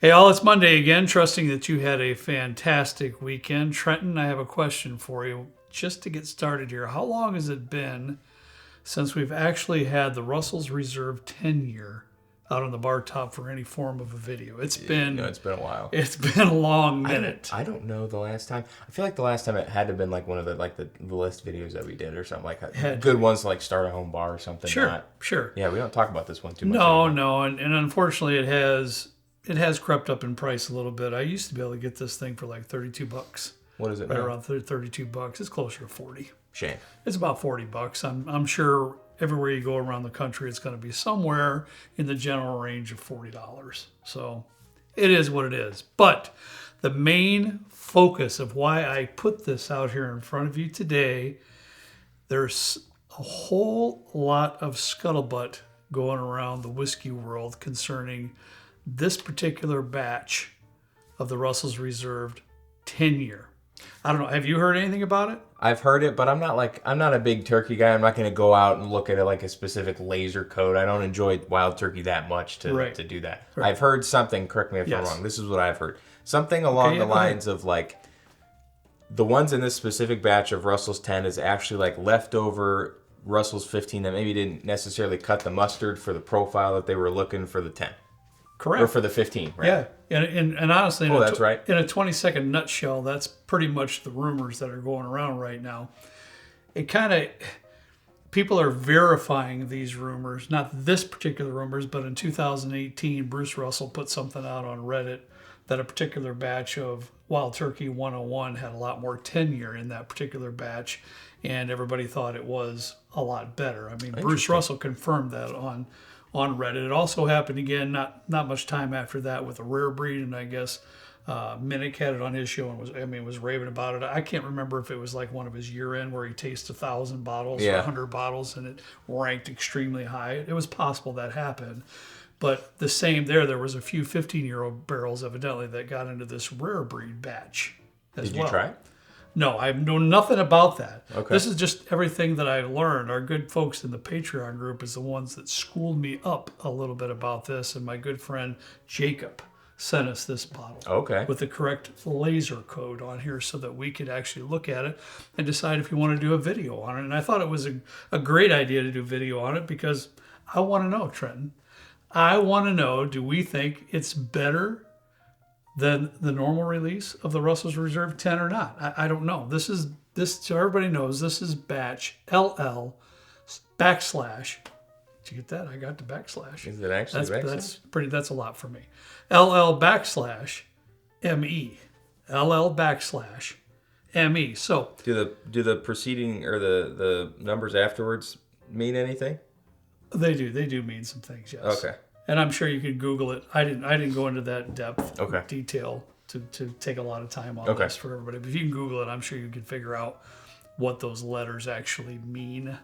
Hey, all, it's Monday again, trusting that you had a fantastic weekend. Trenton, I have a question for you. Just to get started here, how long has it been since we've actually had the Russell's Reserve 10-year out on the bar top for any form of a video? It's been No, it's been a while. It's been a long minute. I don't know the last time. I feel like the last time it had to have been like one of the list videos that we did or something like that. Good ones to like start a home bar or something. Sure. Yeah, we don't talk about this one too much. No, and unfortunately it has crept up in price a little bit. I used to be able to get this thing for like $32. What is it right now? around $32. It's closer to 40. Shame. It's about $40. I'm sure everywhere you go around the country, it's going to be somewhere in the general range of $40. So it is what it is. But the main focus of why I put this out here in front of you today, there's a whole lot of scuttlebutt going around the whiskey world concerning this particular batch of the Russell's Reserve 10-year. I don't know. Have you heard anything about it? I've heard it, but I'm not a big turkey guy. I'm not going to go out and look at it like a specific laser code. I don't enjoy wild turkey that much to do that. Right. I've heard something, correct me if I'm wrong. This is what I've heard. Something along the lines of like the ones in this specific batch of Russell's 10 is actually like leftover Russell's 15 that maybe didn't necessarily cut the mustard for the profile that they were looking for the 10. Correct. Or for the 15, right? Yeah. And honestly, that's right. In a 20-second nutshell, that's pretty much the rumors that are going around right now. People are verifying these rumors, not this particular rumors, but in 2018, Bruce Russell put something out on Reddit that a particular batch of Wild Turkey 101 had a lot more tenure in that particular batch, and everybody thought it was a lot better. I mean, Bruce Russell confirmed that on Reddit. It also happened again, not much time after that, with a rare breed, and I guess Minnick had it on his show and was raving about it. I can't remember if it was like one of his year-end where he tasted 1,000 bottles or 100 bottles and it ranked extremely high. It was possible that happened. But the same there was a few 15-year-old barrels evidently that got into this rare breed batch as well. Did you try it? No, I know nothing about that. Okay. This is just everything that I've learned. Our good folks in the Patreon group is the ones that schooled me up a little bit about this, and my good friend Jacob sent us this bottle with the correct laser code on here so that we could actually look at it and decide if we want to do a video on it. And I thought it was a great idea to do a video on it because I want to know, Trenton. I want to know, do we think it's better than the normal release of the Russell's Reserve 10 or not? I don't know. This so everybody knows, this is batch LL / did you get that? I got the backslash. Is it actually backslash? That's a lot for me. LL / ME. LL / ME. So do the preceding or the numbers afterwards mean anything? They do mean some things, yes. Okay. And I'm sure you could Google it. I didn't go into that depth detail to take a lot of time on this for everybody. But if you can Google it, I'm sure you can figure out what those letters actually mean.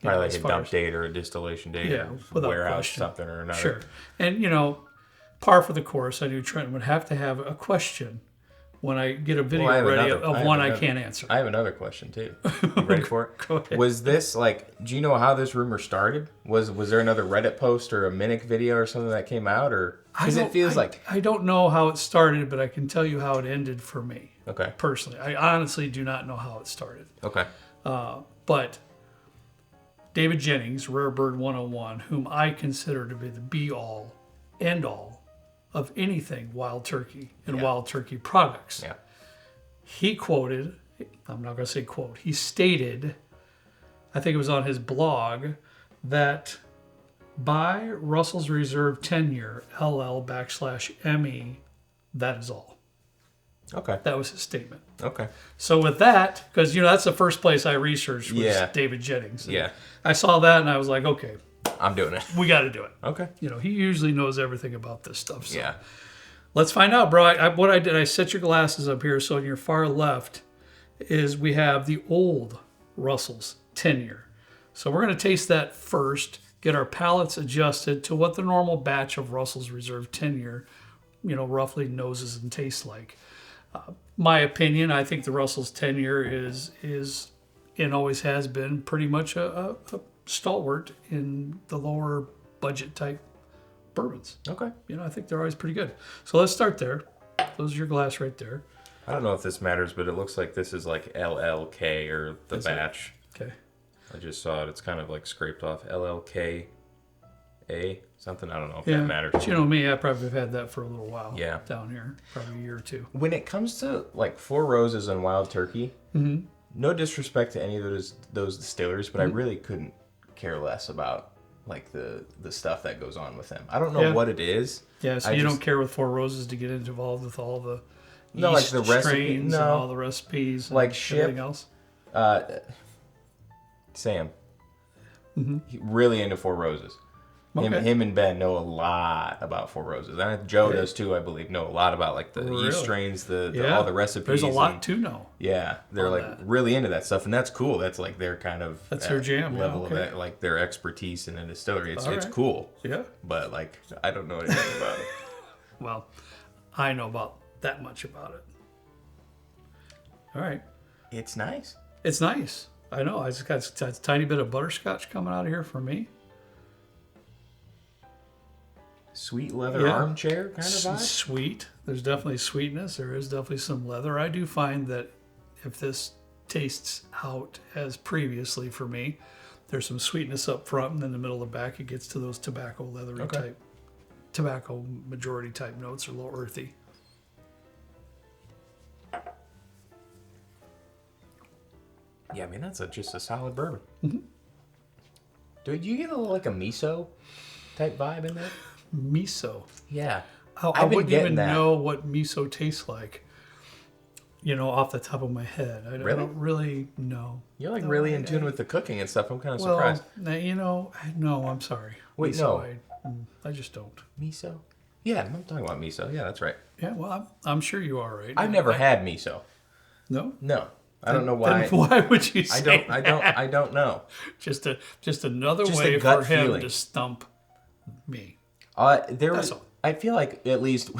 Probably like a dump date or a distillation date or warehouse something or another. Sure. And, par for the course, I knew Trenton would have to have a question when I get a video ready of one I can't answer. I have another question too. You ready for it? Go ahead. Was this do you know how this rumor started? Was there another Reddit post or a Minnick video or something that came out? Or because it feels I don't know how it started, but I can tell you how it ended for me. Okay. Personally, I honestly do not know how it started. Okay. But David Jennings, Rare Bird 101, whom I consider to be the be-all, end-all of anything wild turkey and wild turkey products. Yeah. He quoted, I'm not going to say quote, he stated, I think it was on his blog, that buy Russell's Reserve 10-year LL / ME, that is all. Okay. That was his statement. Okay. So with that, because that's the first place I researched was David Jennings. And I saw that and I was like, okay, I'm doing it. We got to do it. Okay. He usually knows everything about this stuff. So. Yeah. Let's find out, bro. What I did, I set your glasses up here. So on your far left is we have the old Russell's 10-year. So we're going to taste that first, get our palates adjusted to what the normal batch of Russell's Reserve 10-year, roughly noses and tastes like. My opinion, I think the Russell's 10-year is and always has been pretty much a stalwart in the lower budget type bourbons. Okay. I think they're always pretty good. So let's start there. Those are your glass right there. I don't know if this matters, but it looks like this is like LLK or the batch. Okay. I just saw it. It's kind of like scraped off LLK A something. I don't know if that matters. But me, I probably have had that for a little while. Yeah. Down here, probably a year or two. When it comes to like Four Roses and Wild Turkey, no disrespect to any of those distilleries, but I really couldn't care less about like the stuff that goes on with them. I don't know what it is. Yeah, so you don't care with Four Roses to get involved with all the like the recipe, and all the recipes, and like everything else. Sam, really into Four Roses. Okay. Him and Ben know a lot about Four Roses. And Joe does too, I believe. Know a lot about like the yeast strains, all the recipes. There's a lot to know. Yeah, they're like really into that stuff, and that's cool. That's like their kind of their jam level of it, like their expertise in a distillery. It's cool. Yeah, but like I don't know anything about it. Well, I know about that much about it. All right, it's nice. It's nice. I know. I just got a tiny bit of butterscotch coming out of here for me. Sweet leather armchair kind of vibe? Sweet. There's definitely sweetness. There is definitely some leather. I do find that if this tastes out as previously for me, there's some sweetness up front, and then in the middle of the back it gets to those tobacco leathery type, tobacco majority type notes, or a little earthy. Yeah, I mean, that's just a solid bourbon. Do you get a little like a miso type vibe in there? Miso. Yeah. I wouldn't even know what miso tastes like, off the top of my head. I don't really know. You're like really in tune with the cooking and stuff. I'm kind of surprised. No, I'm sorry. Wait, miso, I just don't. Miso? Yeah, I'm talking about miso. Yeah, that's right. Yeah, well, I'm sure you are right. I've never had miso. No? No. I don't know why. Then why would you say I don't know. Just another way for him to stump me. I feel like at least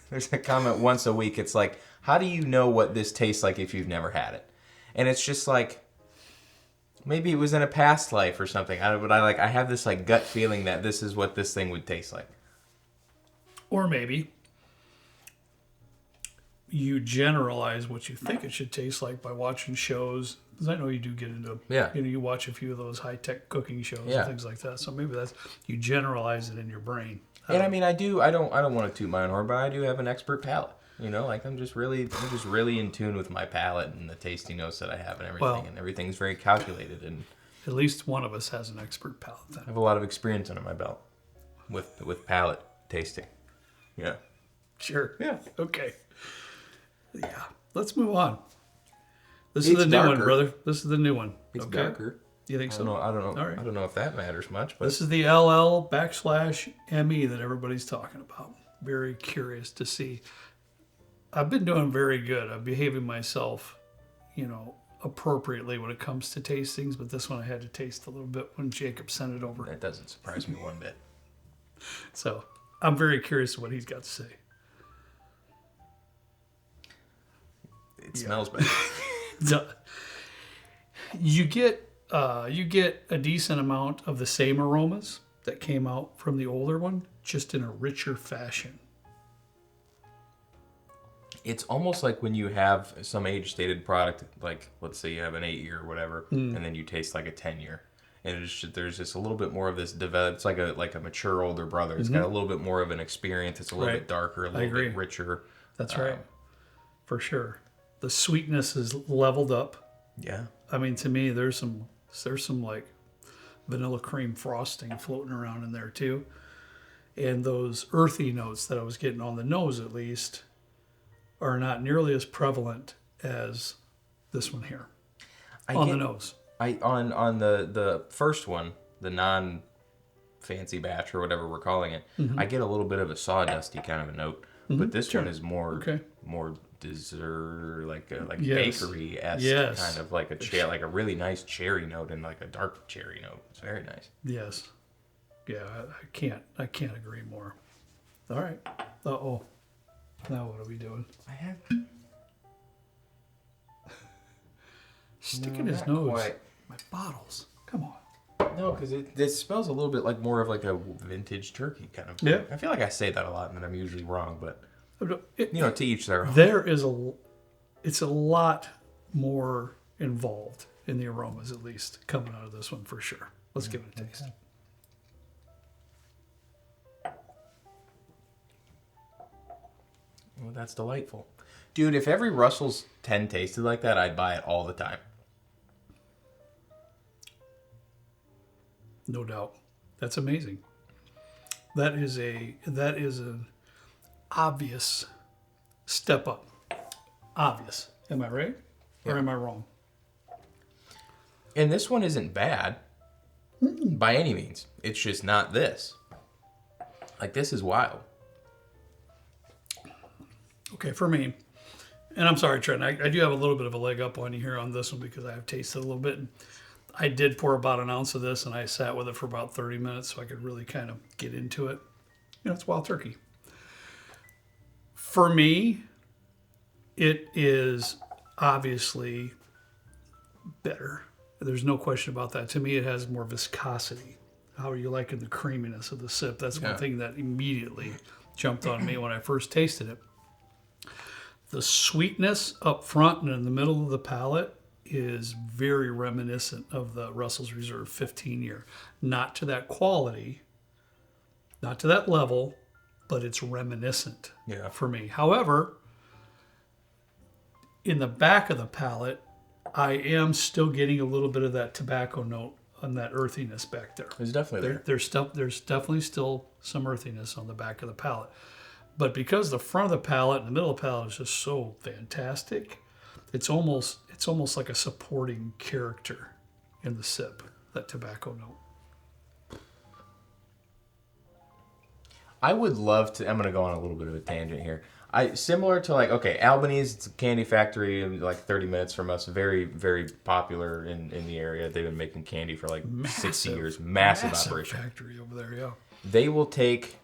there's a comment once a week. It's like, how do you know what this tastes like if you've never had it? And it's just like, maybe it was in a past life or something. I have this like gut feeling that this is what this thing would taste like. Or maybe you generalize what you think it should taste like by watching shows. Because I know you do get into, you watch a few of those high-tech cooking shows and things like that. So maybe you generalize it in your brain. And I mean, I don't want to toot my own horn, but I do have an expert palate. Like I'm just really in tune with my palate and the tasty notes that I have and everything. And everything's very calculated. And at least one of us has an expert palate then. I have a lot of experience under my belt with palate tasting. Yeah. Sure. Yeah. Okay. Yeah. Let's move on. This is the new one, brother. This is the new one. It's darker. You think so? I don't know. All right. I don't know if that matters much. But this is the LL/ME that everybody's talking about. Very curious to see. I've been doing very good. I'm behaving myself, appropriately when it comes to tastings. But this one I had to taste a little bit when Jacob sent it over. That doesn't surprise me one bit. So I'm very curious what he's got to say. It smells bad. You get a decent amount of the same aromas that came out from the older one, just in a richer fashion. It's almost like when you have some age-stated product, like let's say you have an 8-year or whatever, and then you taste like a 10-year, and there's just a little bit more of this It's like a mature older brother. It's got a little bit more of an experience. It's a little bit darker, a little bit richer. That's right, for sure. The sweetness is leveled up. Yeah. I mean, to me, there's some like vanilla cream frosting floating around in there too. And those earthy notes that I was getting on the nose, at least, are not nearly as prevalent as this one here on the nose. On the first one, the non-fancy batch or whatever we're calling it, I get a little bit of a sawdusty kind of a note. But this one is more dessert, like bakery-esque, kind of like like a really nice cherry note and like a dark cherry note. It's very nice. Yes. Yeah, I can't agree more. All right. Uh-oh. Now what are we doing? Sticking his nose. Quite. My bottles. Come on. No, because it smells a little bit like more of like a vintage turkey kind of. Yeah. I feel like I say that a lot and then I'm usually wrong, but to each their own. It's a lot more involved in the aromas, at least coming out of this one for sure. Let's give it a taste. Well, that's delightful. Dude, if every Russell's 10 tasted like that, I'd buy it all the time. No doubt. That's amazing. That is an obvious step up. Obvious. Am I right? Yeah. Or am I wrong? And this one isn't bad by any means. It's just not this. Like, this is wild. Okay, for me, and I'm sorry, Trent, I do have a little bit of a leg up on you here on this one because I have tasted a little bit. And I did pour about an ounce of this, and I sat with it for about 30 minutes so I could really kind of get into it. It's wild turkey. For me, it is obviously better. There's no question about that. To me, it has more viscosity. How are you liking the creaminess of the sip? That's one thing that immediately jumped on me when I first tasted it. The sweetness up front and in the middle of the palate is very reminiscent of the Russell's Reserve 15-year. Not to that quality, not to that level, but it's reminiscent for me. However, in the back of the palate, I am still getting a little bit of that tobacco note and that earthiness back there. It's definitely there. There's definitely still some earthiness on the back of the palate. But because the front of the palate and the middle of the palate is just so fantastic, it's almost like a supporting character in the sip, that tobacco note. I would love to. I'm going to go on a little bit of a tangent here. Similar to Albany's, it's a candy factory like 30 minutes from us. Very, very popular in the area. They've been making candy for like 60 years. Massive operation. Factory over there, yeah. They will take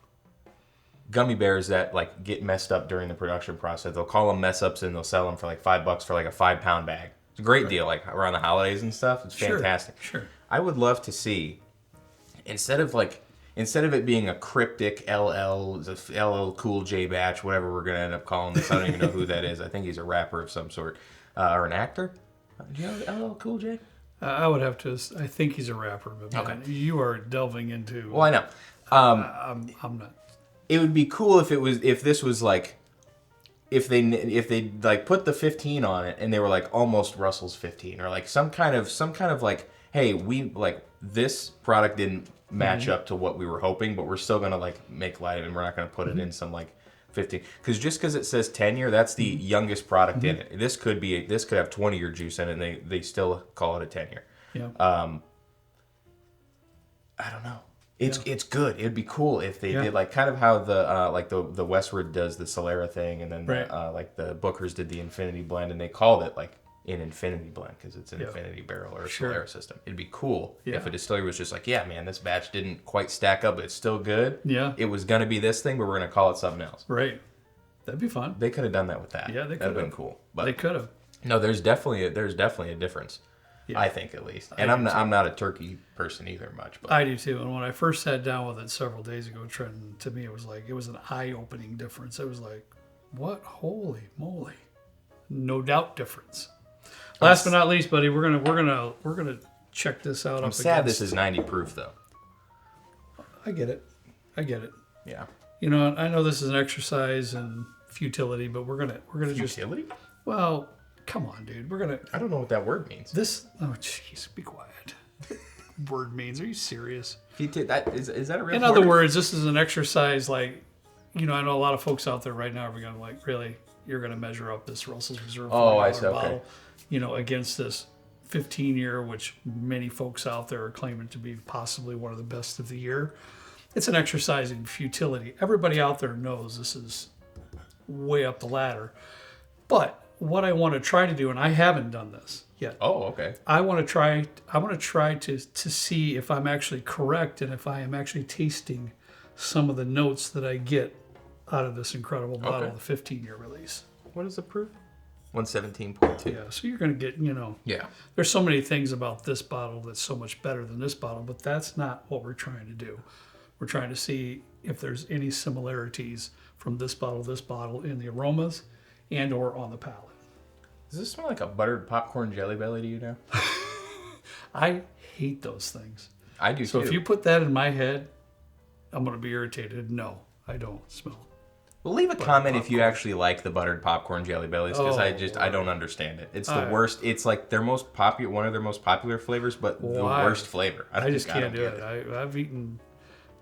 gummy bears that like get messed up during the production process. They'll call them mess ups and they'll sell them for like $5 for like a 5-pound bag. It's a great deal, like around the holidays and stuff. It's fantastic. Sure. I would love to see, instead of it being a cryptic LL Cool J batch, whatever we're gonna end up calling this. I don't even know who that is. I think he's a rapper of some sort, or an actor. Do you know LL Cool J? I would have to. I think he's a rapper, but man, you are delving into. Well, I know. I'm not. It would be cool if this was like, if they like put the 15 on it and they were like almost Russell's 15 or like some kind of like, hey, we like this product didn't match up to what we were hoping, but we're still gonna like make light of it and we're not gonna put it in some like 15 because it says 10-year, that's the youngest product in it. This could have 20-year juice in it and they still call it a 10-year. Yeah. I don't know. It's good. It'd be cool if they did like kind of how the Westward does the Solera thing, and then like the Booker's did the Infinity Blend, and they called it like an Infinity Blend because it's an Infinity barrel or a Solera system. It'd be cool if a distillery was just like, yeah, man, this batch didn't quite stack up, but it's still good. Yeah, it was gonna be this thing, but we're gonna call it something else. Right. That'd be fun. They could have done that with that. Yeah, they could. That'd have been cool. But they could have. No, there's definitely a difference. Yeah. I think at least, and I'm not a turkey person either much. But I do too. And when I first sat down with it several days ago, Trenton, to me it was an eye-opening difference. It was like, what? Holy moly! No doubt difference. Last but not least, buddy, we're gonna check this out. I'm sad this is 90 proof though. I get it. Yeah. I know this is an exercise in futility, but we're gonna futility. Well. Come on, dude. I don't know what that word means. Oh, jeez, be quiet. Word means? Are you serious? Is that a real word? In other words, this is an exercise like, I know a lot of folks out there right now are going to like, really, you're going to measure up this Russell's Reserve bottle, against this 15-year, which many folks out there are claiming to be possibly one of the best of the year. It's an exercise in futility. Everybody out there knows this is way up the ladder. But what I want to try to do, and I haven't done this yet. Oh, okay. I want to try to see if I'm actually correct and if I am actually tasting some of the notes that I get out of this incredible bottle, the 15-year release. What is the proof? 117.2. Yeah, so you're going to get, Yeah. There's so many things about this bottle that's so much better than this bottle, but that's not what we're trying to do. We're trying to see if there's any similarities from this bottle in the aromas and or on the palate. Does this smell like a buttered popcorn Jelly Belly to you now? I hate those things. I do so too. If you put that in my head, I'm going to be irritated. No, I don't smell. Well, leave a comment if you actually like the buttered popcorn Jelly Bellies, because I don't understand it. It's the worst. It's like their most popular, one of their most popular flavors, but the worst flavor. I just can't do it. I've eaten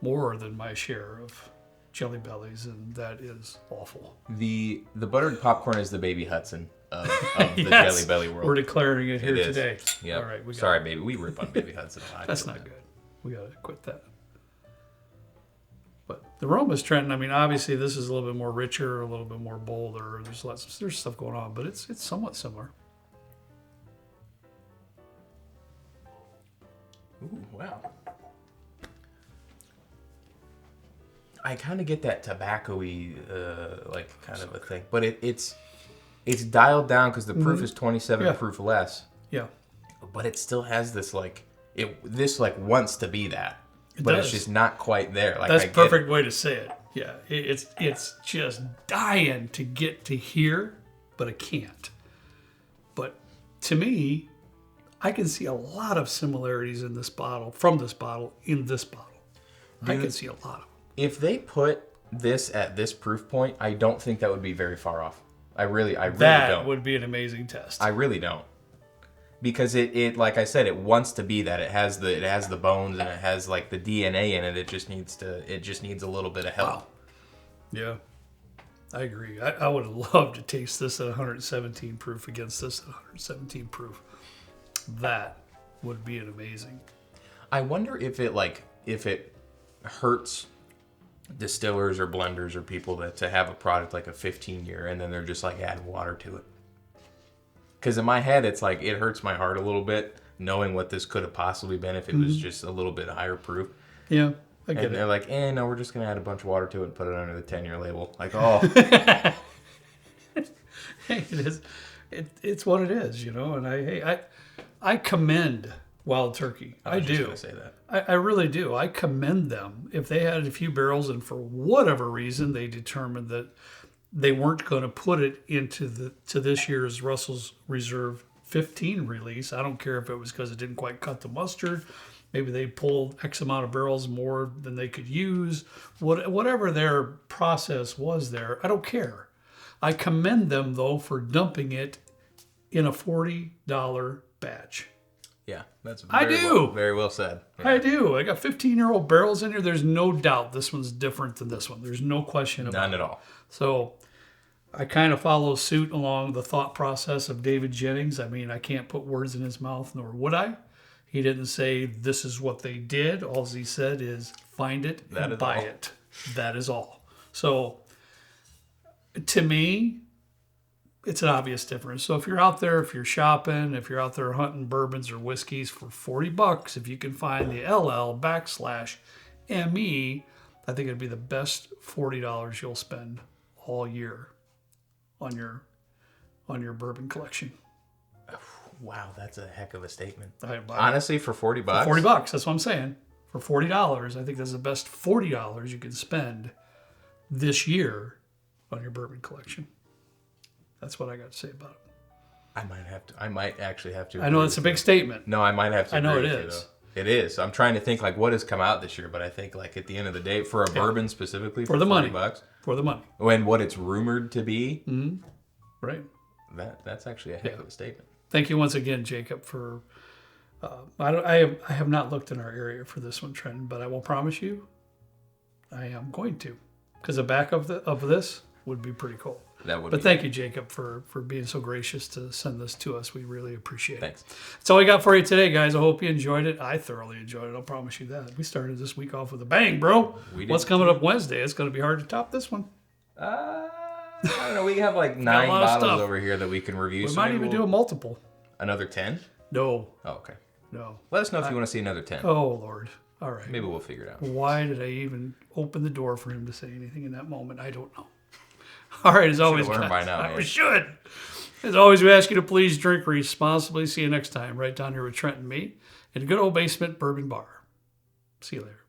more than my share of Jelly Bellies, and that is awful. The buttered popcorn is the Baby Hudson of the Jelly Belly world. We're declaring it here today. Yeah. All right. Sorry, baby. We rip on Baby Hudson a lot. That's not good. We got to quit that. But the aroma's trending. I mean, obviously this is a little bit more richer, a little bit more bolder. There's stuff going on, but it's somewhat similar. Ooh, wow. I kind of get that tobacco-y, kind of a thing. But it's dialed down because the proof is 27 proof less. Yeah. But it still has this, this wants to be that. But it's just not quite there. That's a perfect way to say it. Yeah. It's just dying to get to here, but it can't. But to me, I can see a lot of similarities in this bottle, from this bottle, in this bottle. I can see a lot of them. If they put this at this proof point, I don't think that would be very far off. I really don't. That would be an amazing test. I really don't. Because it like I said, it wants to be that. It has the bones and it has the DNA in it. It just needs a little bit of help. Wow. Yeah. I agree. I would love to taste this at 117 proof against this at 117 proof. That would be an amazing. I wonder if it hurts distillers or blenders or people to have a product like a 15-year and then they're just adding water to it. Because in my head, it's it hurts my heart a little bit knowing what this could have possibly been if it was just a little bit higher proof. Yeah, I get it. And they're like, no, we're just going to add a bunch of water to it and put it under the 10-year label. Hey, it is. It's what it is, And I commend Wild Turkey. I do. Just going to say that. I really do. I commend them. If they had a few barrels and for whatever reason they determined that they weren't going to put it into this year's Russell's Reserve 15 release. I don't care if it was because it didn't quite cut the mustard. Maybe they pulled X amount of barrels more than they could use. Whatever their process was there, I don't care. I commend them, though, for dumping it in a $40 batch. Yeah, that's very well said. Yeah. I do. I got 15-year-old barrels in here. There's no doubt this one's different than this one. There's no question about it. None at all. So I kind of follow suit along the thought process of David Jennings. I mean, I can't put words in his mouth, nor would I. He didn't say this is what they did. All he said is find it and buy it. That is all. So to me, it's an obvious difference. So if you're out there, if you're shopping, if you're out there hunting bourbons or whiskeys for $40, if you can find the LL/ME, I think it'd be the best $40 you'll spend all year on your bourbon collection. Wow, that's a heck of a statement. Honestly, for $40? For $40, that's what I'm saying. For $40, I think that's the best $40 you can spend this year on your bourbon collection. That's what I got to say about it. I might actually have to. I know it's a big statement. No, I might have to. I know it is. is. It is. I'm trying to think what has come out this year, but I think at the end of the day, for a bourbon specifically, for the money, $40, for the money, when what it's rumored to be, right? That's actually a heck of a statement. Thank you once again, Jacob. For I have not looked in our area for this one, Trenton, but I will promise you, I am going to, because the back of this would be pretty cool. But thank you, Jacob, for being so gracious to send this to us. We really appreciate it. Thanks. That's all we got for you today, guys. I hope you enjoyed it. I thoroughly enjoyed it. I'll promise you that. We started this week off with a bang, bro. What's coming up Wednesday? It's going to be hard to top this one. I don't know. We have 9 bottles over here that we can review. We might even do a multiple. Another 10? No. Oh, okay. No. Let us know if you want to see another 10. Oh, Lord. All right. Maybe we'll figure it out. Why did I even open the door for him to say anything in that moment? I don't know. All right, as always, learned by now, we should. As always, we ask you to please drink responsibly. See you next time, right down here with Trent and me in a good old basement bourbon bar. See you later.